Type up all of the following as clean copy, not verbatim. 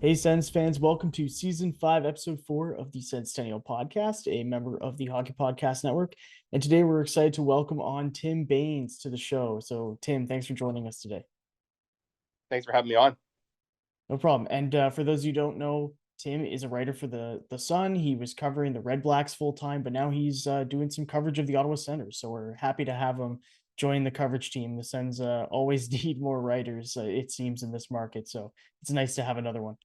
Hey, Sens fans, welcome to Season 5, Episode 4 of the Senstennial Podcast, a member of the Hockey Podcast Network. And today we're excited to welcome on Tim Baines to the show. So, Tim, thanks for joining us today. Thanks for having me on. No problem. And for those of you who don't know, Tim is a writer for the Sun. He was covering the Red Blacks full time, but now he's doing some coverage of the Ottawa Senators. So we're happy to have him join the coverage team. The Sens always need more writers, it seems, in this market. So it's nice to have another one.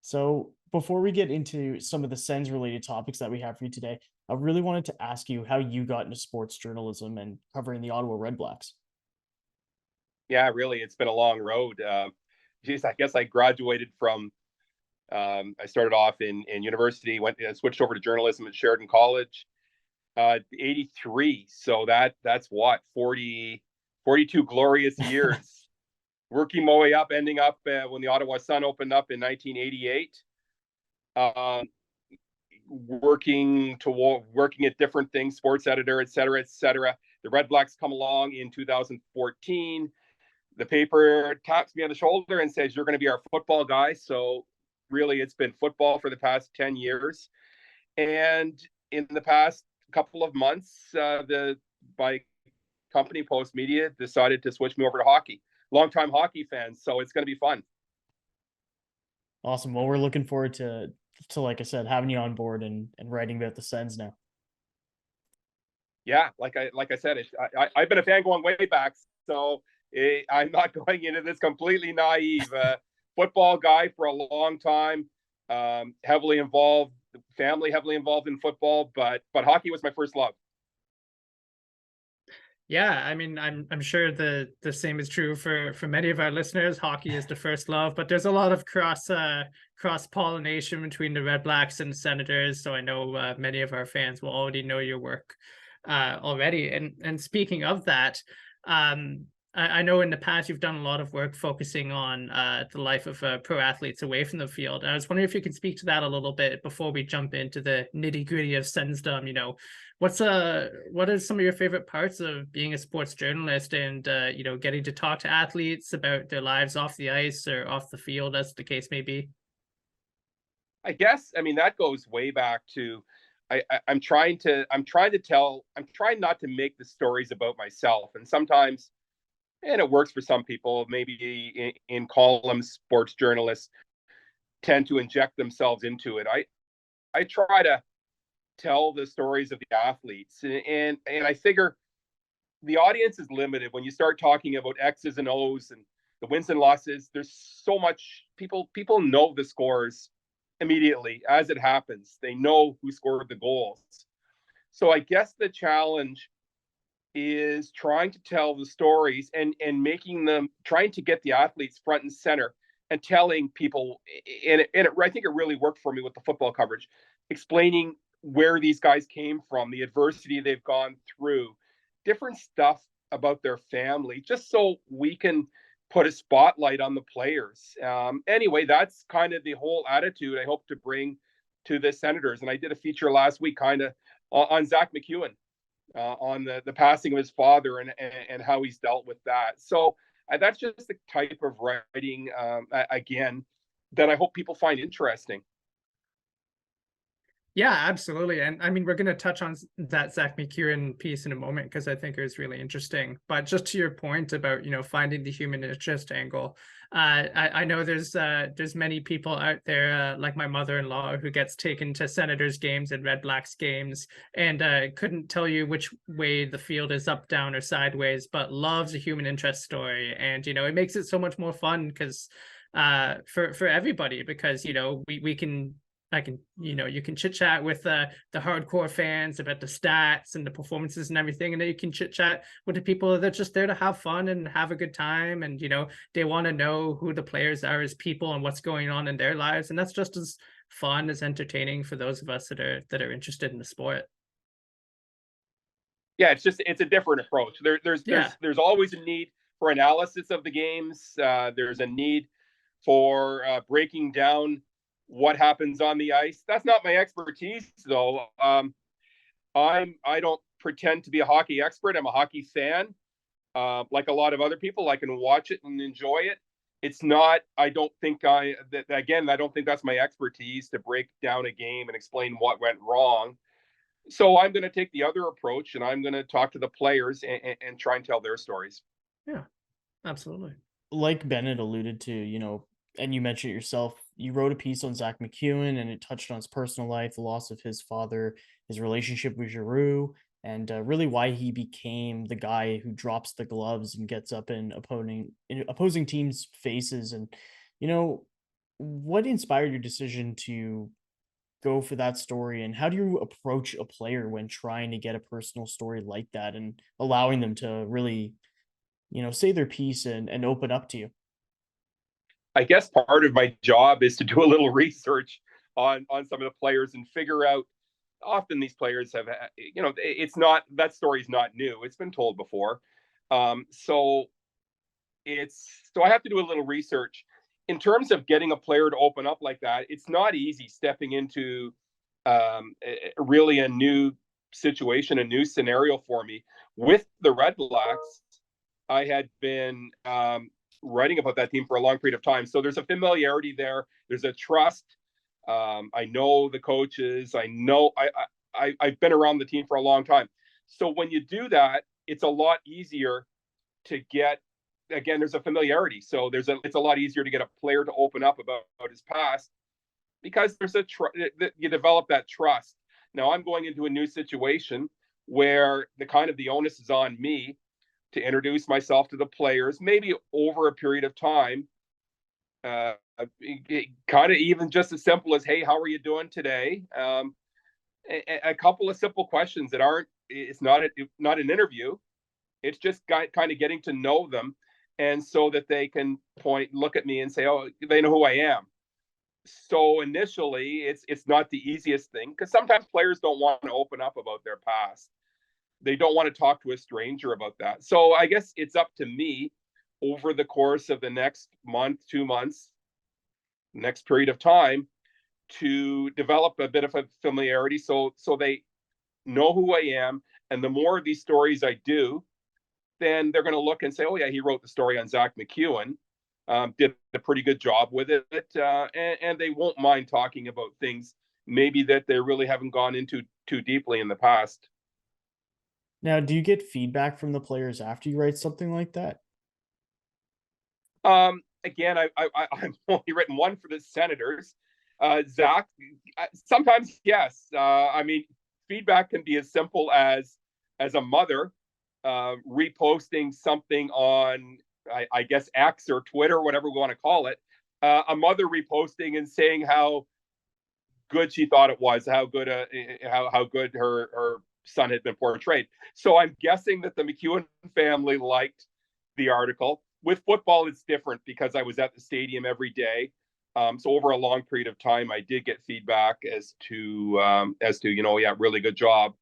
So before we get into some of the Sens related topics that we have for you today, I really wanted to ask you how you got into sports journalism and covering the Ottawa Red Blacks. Yeah, really, it's been a long road. I guess I graduated from. I started off in university, switched over to journalism at Sheridan College, 83. So that's what 42 glorious years, working my way up, ending up when the Ottawa Sun opened up in 1988. Working at different things, sports editor, et cetera, et cetera. The Red Blacks come along in 2014. The paper taps me on the shoulder and says, "You're going to be our football guy." So really, it's been football for the past 10 years. And in the past couple of months, my company, Post Media, decided to switch me over to hockey. Longtime hockey fans, so it's going to be fun. Awesome. Well, we're looking forward to like I said, having you on board and writing about the Sens now. Yeah, like I said, I've been a fan going way back, so I'm not going into this completely naive. Football guy for a long time, heavily involved, family heavily involved in football, but hockey was my first love. Yeah, I mean, I'm sure the same is true for many of our listeners. Hockey is the first love, but there's a lot of cross pollination between the Red Blacks and the Senators. So I know many of our fans will already know your work already. And speaking of that, I know in the past you've done a lot of work focusing on the life of pro athletes away from the field. I was wondering if you could speak to that a little bit before we jump into the nitty gritty of Sensdom. You know, what are some of your favorite parts of being a sports journalist and getting to talk to athletes about their lives off the ice or off the field, as the case may be? I guess, I mean, that goes way back to I'm trying not to make the stories about myself, and sometimes, and it works for some people, maybe in columns, sports journalists tend to inject themselves into it. I try to tell the stories of the athletes, and I figure the audience is limited when you start talking about X's and O's and the wins and losses. There's so much people know the scores immediately as it happens. They know who scored the goals. So I guess the challenge is trying to tell the stories and trying to get the athletes front and center and telling people, I think it really worked for me with the football coverage, explaining where these guys came from, the adversity they've gone through, different stuff about their family, just so we can put a spotlight on the players. Anyway, that's kind of the whole attitude I hope to bring to the Senators. And I did a feature last week kind of on Zach McEwen, on the passing of his father and how he's dealt with that. So that's just the type of writing, again, that I hope people find interesting. Yeah, absolutely. And I mean, we're going to touch on that Zach McEwen piece in a moment because I think it was really interesting. But just to your point about, finding the human interest angle, I know there's many people out there, like my mother-in-law, who gets taken to Senators games and Red Blacks games and couldn't tell you which way the field is, up, down, or sideways, but loves a human interest story. And, it makes it so much more fun because for everybody, because, we can you can chit chat with the hardcore fans about the stats and the performances and everything, and then you can chit chat with the people that are just there to have fun and have a good time, and they want to know who the players are as people and what's going on in their lives, and that's just as fun as entertaining for those of us that are interested in the sport. Yeah, it's a different approach. There's always a need for analysis of the games. There's a need for breaking down what happens on the ice. That's not my expertise, though. I don't pretend to be a hockey expert. I'm a hockey fan. Like a lot of other people, I can watch it and enjoy it. it's not, I don't think I don't think that's my expertise to break down a game and explain what went wrong. So I'm going to take the other approach, and I'm going to talk to the players and try and tell their stories. Yeah, absolutely. Like Bennett alluded to, and you mentioned it yourself, you wrote a piece on Zach McEwen and it touched on his personal life, the loss of his father, his relationship with Giroux, and really why he became the guy who drops the gloves and gets up in opposing teams' faces. And, what inspired your decision to go for that story, and how do you approach a player when trying to get a personal story like that and allowing them to really, say their piece and open up to you? I guess part of my job is to do a little research on some of the players and figure out. Often these players have, it's not, that story's not new. It's been told before. So I have to do a little research in terms of getting a player to open up like that. It's not easy stepping into really a new situation, a new scenario for me. With the Red Blacks, I had been writing about that team for a long period of time. So there's a familiarity there. There's a trust. I know the coaches. I know I've been around the team for a long time. So when you do that, it's a lot easier to get. Again, there's a familiarity. So it's a lot easier to get a player to open up about his past because you develop that trust. Now I'm going into a new situation where the onus is on me to introduce myself to the players, maybe over a period of time. Kind of even just as simple as, hey, how are you doing today? A couple of simple questions that it's not an interview. It's just kind of getting to know them. And so that they can look at me and say, oh, they know who I am. So initially it's not the easiest thing because sometimes players don't want to open up about their past. They don't want to talk to a stranger about that. So I guess it's up to me over the course of the next month, 2 months, next period of time to develop a bit of a familiarity so they know who I am. And the more of these stories I do, then they're going to look and say, oh yeah, he wrote the story on Zach McEwen, did a pretty good job with it. And they won't mind talking about things maybe that they really haven't gone into too deeply in the past. Now, do you get feedback from the players after you write something like that? Again, I've only written one for the Senators. Zach, sometimes, yes. I mean, feedback can be as simple as a mother reposting something on, I guess, X or Twitter, whatever we want to call it. A mother reposting and saying how good she thought it was, how good her son had been portrayed. So I'm guessing that the McEwen family liked the article. With football, it's different because I was at the stadium every day. So over a long period of time, I did get feedback as to yeah, really good job.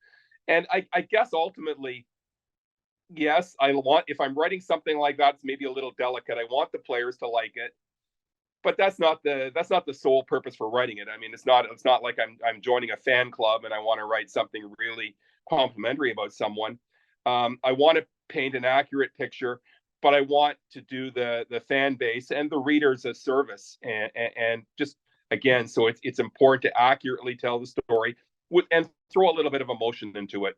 And I guess ultimately, yes, if I'm writing something like that, it's maybe a little delicate. I want the players to like it, but that's not the sole purpose for writing it. I mean, it's not like I'm joining a fan club and I want to write something really complimentary about someone. I want to paint an accurate picture, but I want to do the fan base and the readers a service, and just again, so it's important to accurately tell the story and throw a little bit of emotion into it.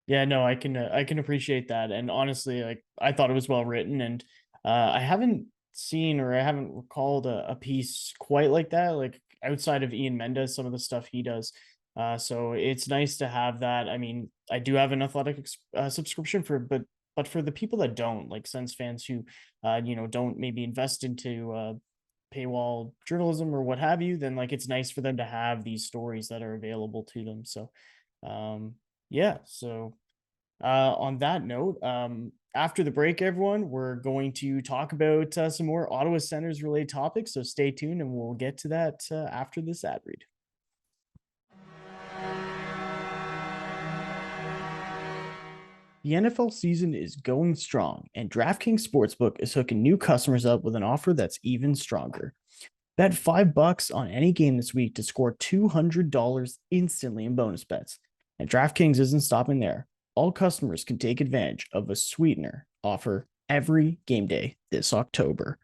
Yeah, no, I can appreciate that, and honestly, like I thought it was well written, and I haven't seen or I haven't recalled a piece quite like that, like outside of Ian Mendes, some of the stuff he does. So it's nice to have that. I mean, I do have an athletic subscription but for the people that don't, like Sens fans who, don't maybe invest into paywall journalism or what have you, then like it's nice for them to have these stories that are available to them. So, yeah. So, on that note, after the break, everyone, we're going to talk about some more Ottawa Senators related topics. So stay tuned, and we'll get to that after this ad read. The NFL season is going strong, and DraftKings Sportsbook is hooking new customers up with an offer that's even stronger. Bet $5 on any game this week to score $200 instantly in bonus bets. And DraftKings isn't stopping there. All customers can take advantage of a sweetener offer every game day this October.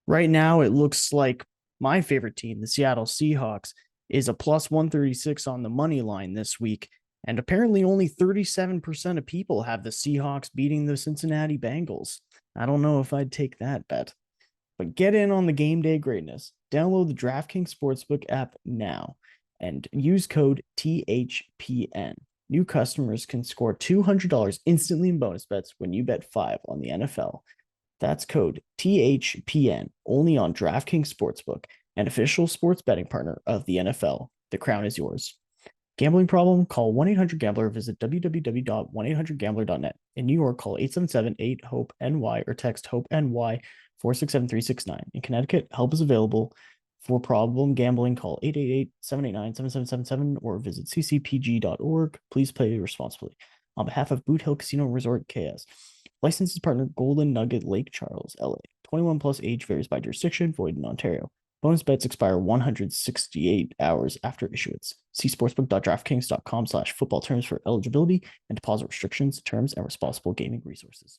Right now, it looks like my favorite team, the Seattle Seahawks, is a plus 136 on the money line this week. And apparently only 37% of people have the Seahawks beating the Cincinnati Bengals. I don't know if I'd take that bet. But get in on the game day greatness. Download the DraftKings Sportsbook app now and use code THPN. New customers can score $200 instantly in bonus bets when you bet 5 on the NFL. That's code THPN only on DraftKings Sportsbook, an official sports betting partner of the NFL. The crown is yours. Gambling problem? Call 1-800-GAMBLER or visit www.1800gambler.net. In New York, call 877-8-HOPE-NY or text HOPE-NY 467-369. In Connecticut, help is available. For problem gambling, call 888-789-7777 or visit ccpg.org. Please play responsibly. On behalf of Boot Hill Casino Resort KS, licensed partner Golden Nugget Lake Charles, LA. 21 plus, age varies by jurisdiction, void in Ontario. Bonus bets expire 168 hours after issuance. See sportsbook.draftkings.com/football terms for eligibility and deposit restrictions, terms, and responsible gaming resources.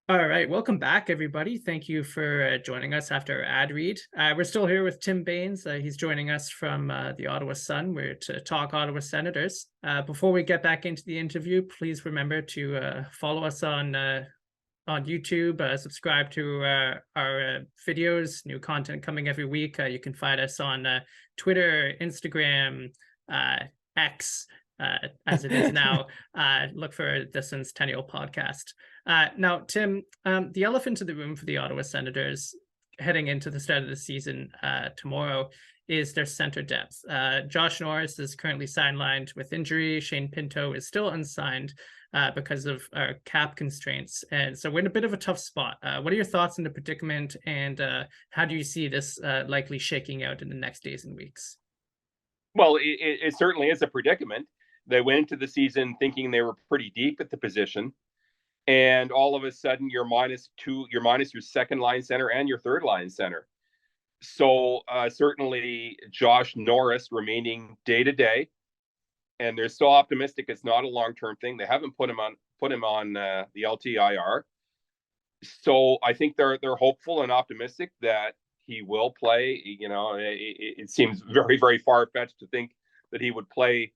All right, welcome back, everybody. Thank you for joining us after our ad read. We're still here with Tim Baines. He's joining us from the Ottawa Sun. We're to talk Ottawa Senators. Before we get back into the interview, please remember to follow us on YouTube, subscribe to our videos, new content coming every week. You can find us on Twitter, Instagram, X, as it is now. Look for the Senstennial Podcast. Now, Tim, the elephant in the room for the Ottawa Senators heading into the start of the season tomorrow is their center depth. Josh Norris is currently sidelined with injury. Shane Pinto is still unsigned because of cap constraints. And so we're in a bit of a tough spot. What are your thoughts on the predicament, and how do you see this likely shaking out in the next days and weeks? Well, it certainly is a predicament. They went into the season thinking they were pretty deep at the position. And all of a sudden, you're minus your second line center and your third line center. So certainly Josh Norris remaining day to day, and they're still optimistic it's not a long-term thing. They haven't put him on the LTIR. So I think they're hopeful and optimistic that he will play. You know, it seems very, very far-fetched to think that he would play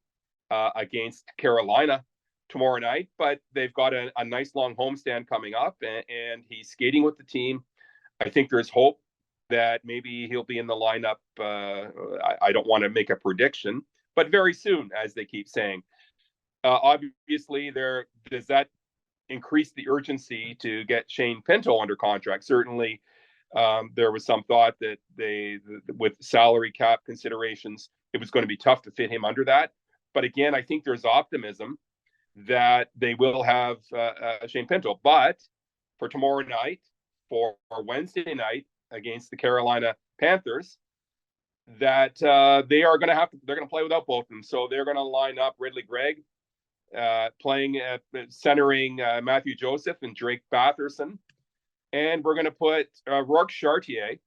against Carolina tomorrow night, but they've got a nice long homestand coming up, and he's skating with the team. I think there's hope that maybe he'll be in the lineup. I don't want to make a prediction, but very soon, as they keep saying. Obviously, does that increase the urgency to get Shane Pinto under contract? Certainly, there was some thought that with salary cap considerations, it was going to be tough to fit him under that. But again, I think there's optimism that they will have Shane Pinto. But for tomorrow night, for Wednesday night against the Carolina Panthers, that they're going to play without both of them. So they're going to line up Ridley Gregg playing centering Matthew Joseph and Drake Batherson. And we're going to put Rourke Chartier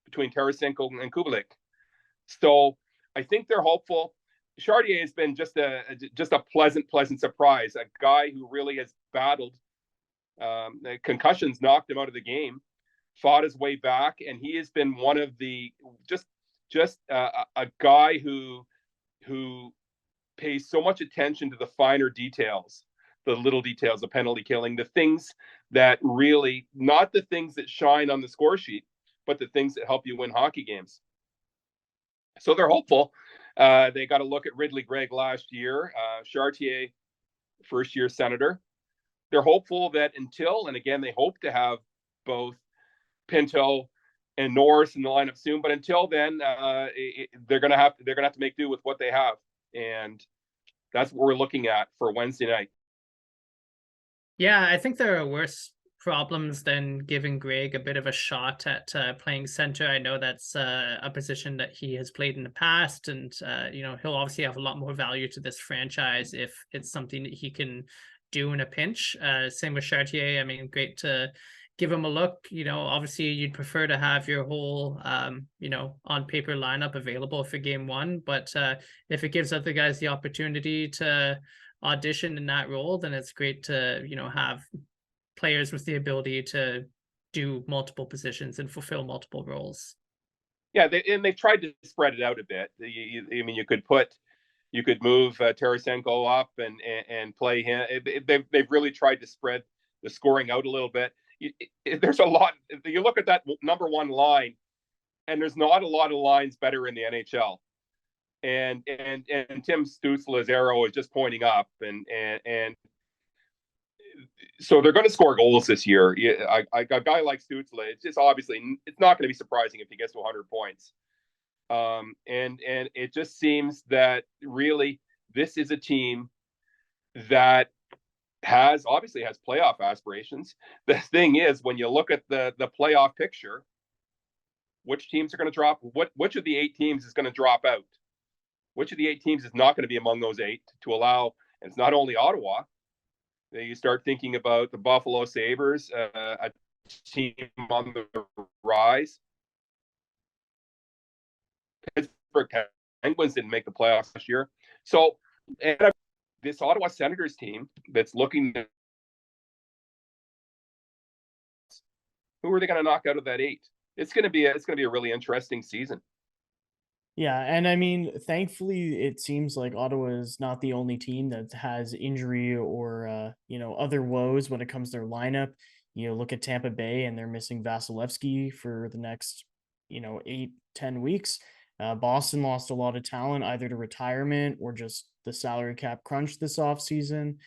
between Tarasenko and Kubalik. So I think they're hopeful. Chartier has been just a pleasant surprise. A guy who really has battled concussions, knocked him out of the game, fought his way back, and he has been one of the just a guy who pays so much attention to the finer details, the little details, the penalty killing, the things that really, not the things that shine on the score sheet, but the things that help you win hockey games. So they're hopeful. They got to look at Ridley Gregg last year, Chartier, first-year Senator. They're hopeful that and again, they hope to have both Pinto and Norris in the lineup soon. But until then, they're gonna have to make do with what they have, and that's what we're looking at for Wednesday night. Yeah, I think there are worse problems than giving Gregg a bit of a shot at playing center. I know that's a position that he has played in the past, and he'll obviously have a lot more value to this franchise if it's something that he can do in a pinch. Same with Chartier. I mean, great to give them a look. Obviously you'd prefer to have your whole, on paper lineup available for game one, but if it gives other guys the opportunity to audition in that role, then it's great to, have players with the ability to do multiple positions and fulfill multiple roles. Yeah, they've tried to spread it out a bit. You could move Tarasenko up and play him. They've really tried to spread the scoring out a little bit. There's a lot. You look at that number one line, and there's not a lot of lines better in the NHL. And Tim Stützle's arrow is just pointing up, and so they're going to score goals this year. A guy like Stützle, it's just obviously it's not going to be surprising if he gets to 100 points. And it just seems that really this is a team that obviously has playoff aspirations. The thing is, when you look at the playoff picture, which teams are going to drop? Which of the 8 teams is going to drop out? Which of the 8 teams is not going to be among those 8 to allow? And it's not only Ottawa. You start thinking about the Buffalo Sabres, a team on the rise. Pittsburgh Penguins didn't make the playoffs last year. So, and this Ottawa Senators team that's looking to, who are they going to knock out of that 8? It's going to be a really interesting season. Yeah, and I mean, thankfully, it seems like Ottawa is not the only team that has injury or other woes when it comes to their lineup. Look at Tampa Bay, and they're missing Vasilevsky for the next 8-10 weeks. Boston lost a lot of talent either to retirement or just the salary cap crunch this offseason.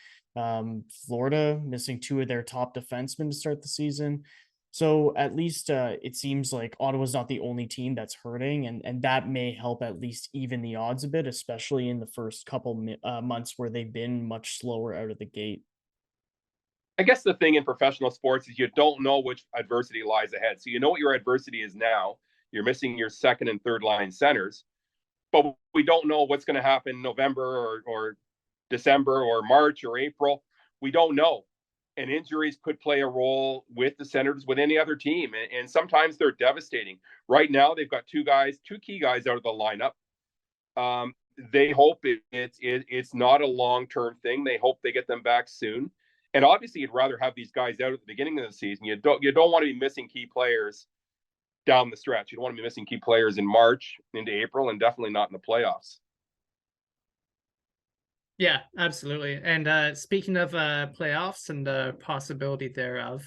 Florida missing 2 of their top defensemen to start the season. So at least it seems like Ottawa's not the only team that's hurting, and that may help at least even the odds a bit, especially in the first couple months where they've been much slower out of the gate. I guess the thing in professional sports is you don't know which adversity lies ahead. So you know what your adversity is now. You're missing your second and third line centers, but we don't know what's going to happen in November or December or March or April. We don't know. And injuries could play a role with the Senators, with any other team. And sometimes they're devastating. Right now, they've got 2 key guys out of the lineup. They hope it's not a long-term thing. They hope they get them back soon. And obviously, you'd rather have these guys out at the beginning of the season. You don't want to be missing key players down the stretch. You don't want to be missing key players in March into April, and definitely not in the playoffs. Yeah, absolutely. And speaking of playoffs and the possibility thereof,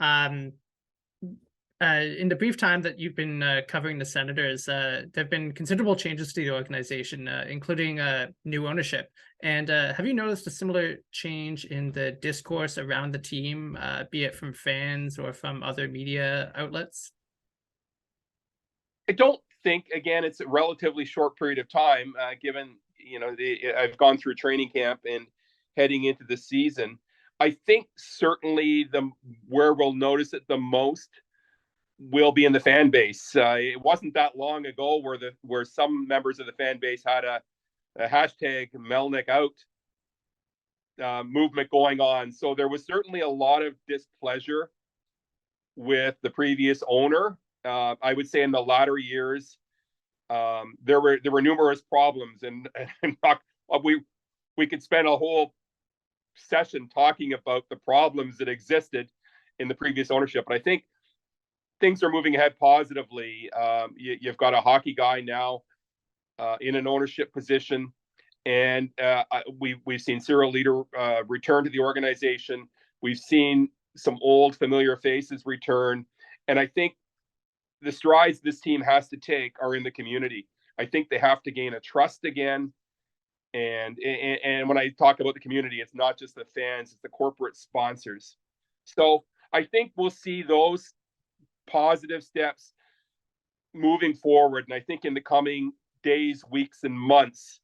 in the brief time that you've been covering the Senators, there have been considerable changes to the organization, including new ownership. And have you noticed a similar change in the discourse around the team, be it from fans or from other media outlets? I don't think, again, it's a relatively short period of time, given I've gone through training camp and heading into the season. I think certainly where we'll notice it the most will be in the fan base. It wasn't that long ago where some members of the fan base had a hashtag Melnick out movement going on. So there was certainly a lot of displeasure with the previous owner. I would say in the latter years, there were numerous problems, and we could spend a whole session talking about the problems that existed in the previous ownership. But I think things are moving ahead positively. You've got a hockey guy now in an ownership position, and we've seen Cyril Leader return to the organization. We've seen some old familiar faces return, and I think the strides this team has to take are in the community. I think they have to gain a trust again. And when I talk about the community, it's not just the fans, it's the corporate sponsors. So I think we'll see those positive steps moving forward. And I think in the coming days, weeks, and months,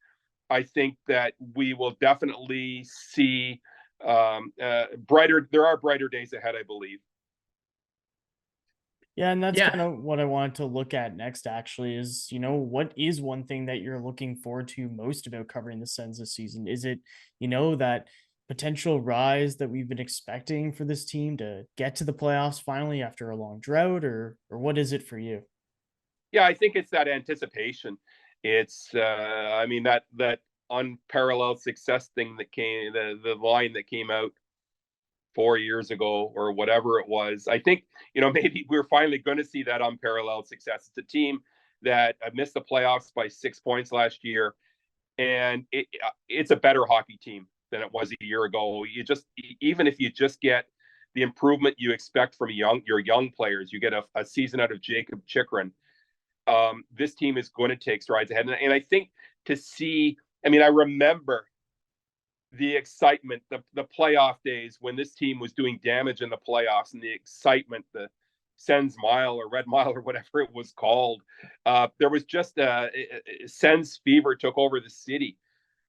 I think that we will definitely see there are brighter days ahead, I believe. Yeah, and that's kind of what I wanted to look at next, actually, is, what is one thing that you're looking forward to most about covering the Sens this season? Is it, that potential rise that we've been expecting for this team to get to the playoffs finally after a long drought, or what is it for you? Yeah, I think it's that anticipation. It's, I mean, that unparalleled success thing that came, the line that came out 4 years ago or whatever it was. I think, maybe we're finally going to see that unparalleled success. It's a team that missed the playoffs by 6 points last year, and it's a better hockey team than it was a year ago. Even if you just get the improvement you expect from your young players, you get a season out of Jacob Chikrin. This team is going to take strides ahead. And I think to see, I remember the excitement, the playoff days when this team was doing damage in the playoffs, and the excitement, the Sens Mile or Red Mile or whatever it was called. There was just Sens fever took over the city.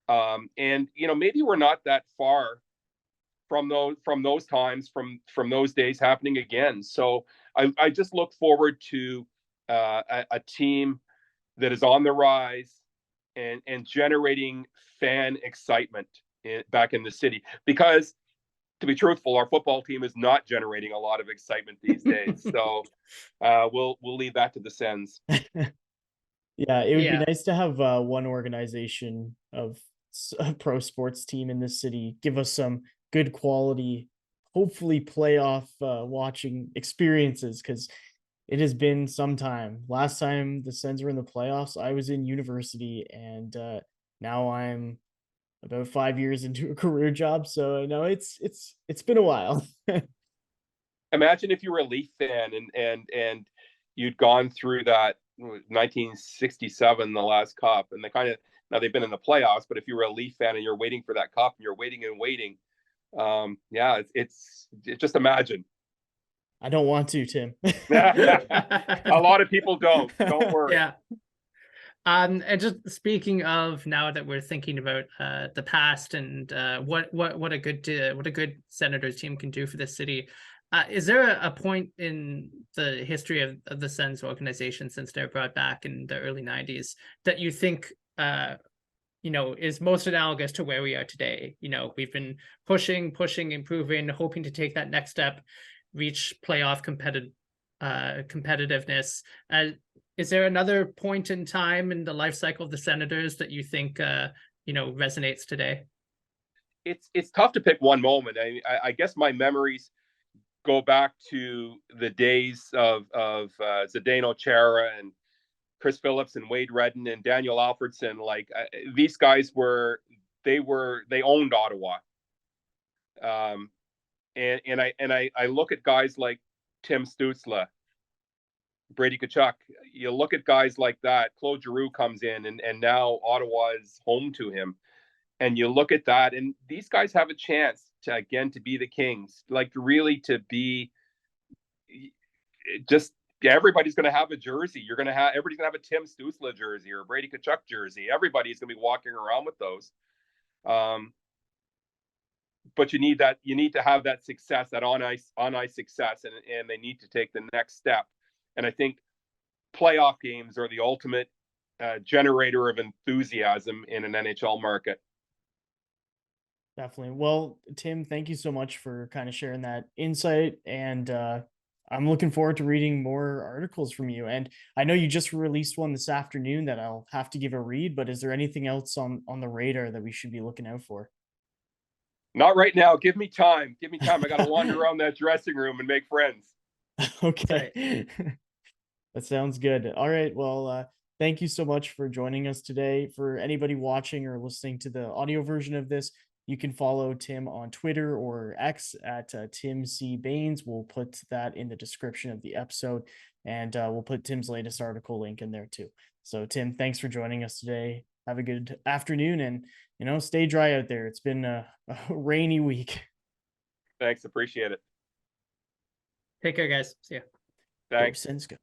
And maybe we're not that far from those times, from those days happening again. So I just look forward to a team that is on the rise and generating fan excitement back in the city. Because, to be truthful, our football team is not generating a lot of excitement these days. So we'll leave that to the Sens. Yeah, it would be nice to have one organization of a pro sports team in this city give us some good quality, hopefully playoff watching experiences, because it has been some time. Last time the Sens were in the playoffs, I was in university, and now I'm about 5 years into a career job. So I know it's been a while. Imagine if you were a Leaf fan and you'd gone through that 1967, the last cup, and now they've been in the playoffs, but if you were a Leaf fan and you're waiting for that cup and you're waiting and waiting, it's just imagine. I don't want to, Tim. A lot of people don't worry. Yeah. And just speaking of, now that we're thinking about the past and what a good Senators team can do for this city, is there a point in the history of the Sens organization since they were brought back in the early 90s that you think is most analogous to where we are today? We've been pushing, improving, hoping to take that next step, reach playoff competitiveness. Is there another point in time in the life cycle of the Senators that you think resonates today? It's tough to pick one moment. I guess my memories go back to the days of Zdeno Chara and Chris Phillips and Wade Redden and Daniel Alfredson. These guys they owned Ottawa. And I look at guys like Tim Stützle, Brady Tkachuk. You look at guys like that. Claude Giroux comes in, and now Ottawa is home to him. And you look at that, and these guys have a chance to be the Kings. Really to be just, everybody's going to have a jersey. Everybody's going to have a Tim Stützle jersey or a Brady Tkachuk jersey. Everybody's going to be walking around with those. But you need to have that success, that on ice success, and they need to take the next step. And I think playoff games are the ultimate generator of enthusiasm in an NHL market. Definitely. Well, Tim, thank you so much for kind of sharing that insight, and I'm looking forward to reading more articles from you. And I know you just released one this afternoon that I'll have to give a read, but is there anything else on the radar that we should be looking out for? Not right now. Give me time. I got to wander around that dressing room and make friends. Okay. That sounds good. All right. Well, thank you so much for joining us today. For anybody watching or listening to the audio version of this, you can follow Tim on Twitter or X at Tim C. Baines. We'll put that in the description of the episode, and we'll put Tim's latest article link in there too. So, Tim, thanks for joining us today. Have a good afternoon, and stay dry out there. It's been a rainy week. Thanks. Appreciate it. Take care, guys. See ya. Thanks. Go Sens, go.